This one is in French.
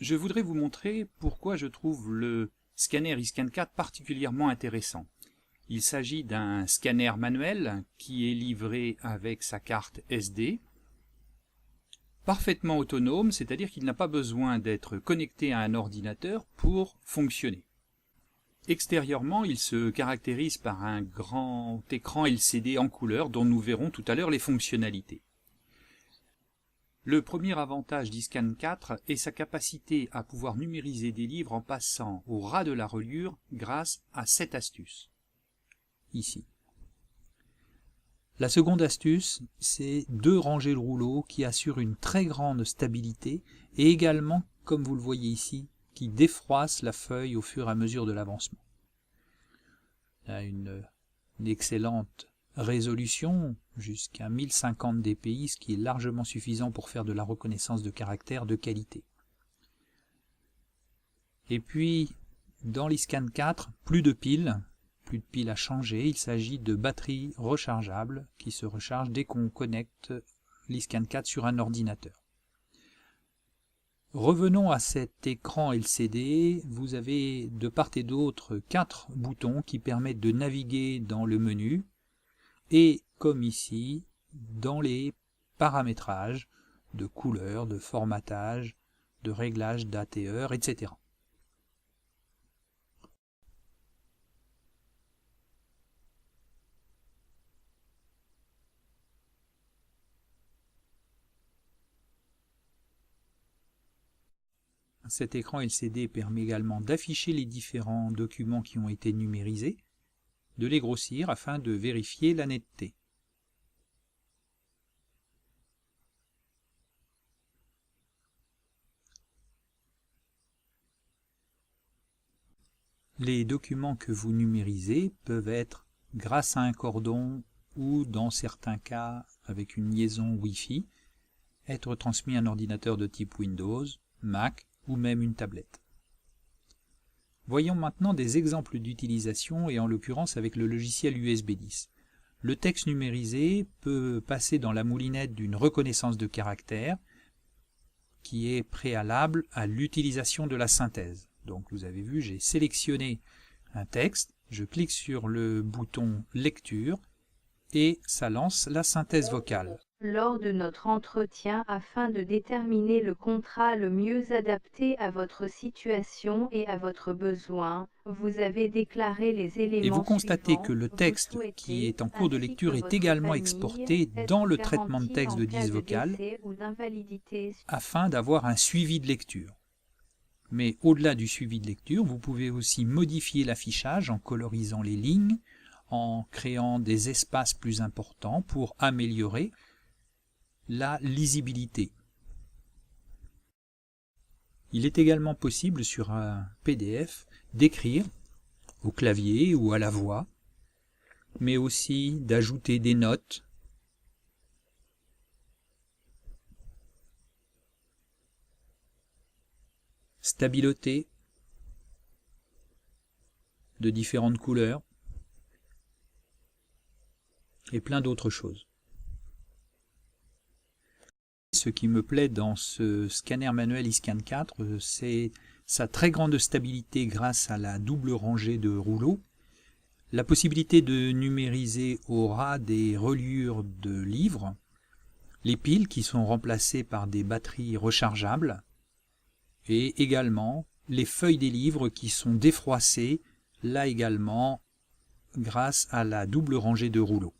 Je voudrais vous montrer pourquoi je trouve le scanner iScan 4 particulièrement intéressant. Il s'agit d'un scanner manuel qui est livré avec sa carte SD, parfaitement autonome, c'est-à-dire qu'il n'a pas besoin d'être connecté à un ordinateur pour fonctionner. Extérieurement, il se caractérise par un grand écran LCD en couleur dont nous verrons tout à l'heure les fonctionnalités. Le premier avantage d'iScan 4 est sa capacité à pouvoir numériser des livres en passant au ras de la reliure grâce à cette astuce, ici. La seconde astuce, c'est 2 rangées de rouleaux qui assurent une très grande stabilité et également, comme vous le voyez ici, qui défroissent la feuille au fur et à mesure de l'avancement. Il y a une excellente résolution jusqu'à 1050 dpi, ce qui est largement suffisant pour faire de la reconnaissance de caractères de qualité. Et puis, dans l'iScan 4, plus de piles à changer, il s'agit de batteries rechargeables qui se rechargent dès qu'on connecte l'iScan 4 sur un ordinateur. Revenons à cet écran LCD, vous avez de part et d'autre 4 boutons qui permettent de naviguer dans le menu et, comme ici, dans les paramétrages de couleur, de formatage, de réglage d'ATE, etc. Cet écran LCD permet également d'afficher les différents documents qui ont été numérisés, de les grossir afin de vérifier la netteté. Les documents que vous numérisez peuvent être, grâce à un cordon ou dans certains cas avec une liaison Wi-Fi, être transmis à un ordinateur de type Windows, Mac ou même une tablette. Voyons maintenant des exemples d'utilisation et en l'occurrence avec le logiciel USB 10. Le texte numérisé peut passer dans la moulinette d'une reconnaissance de caractères qui est préalable à l'utilisation de la synthèse. Donc vous avez vu, j'ai sélectionné un texte, je clique sur le bouton lecture et ça lance la synthèse vocale. Lors de notre entretien afin de déterminer le contrat le mieux adapté à votre situation et à votre besoin, vous avez déclaré les éléments Et vous constatez suivants. que le texte qui est en cours de lecture est également exporté dans le traitement de texte de 10 vocal afin d'avoir un suivi de lecture. Mais au-delà du suivi de lecture, vous pouvez aussi modifier l'affichage en colorisant les lignes, en créant des espaces plus importants pour améliorer la lisibilité. Il est également possible sur un PDF d'écrire au clavier ou à la voix, mais aussi d'ajouter des notes, stabiloter de différentes couleurs et plein d'autres choses. Ce qui me plaît dans ce scanner manuel iScan 4, c'est sa très grande stabilité grâce à la double rangée de rouleaux, la possibilité de numériser au ras des reliures de livres, les piles qui sont remplacées par des batteries rechargeables, et également les feuilles des livres qui sont défroissées, là également grâce à la double rangée de rouleaux.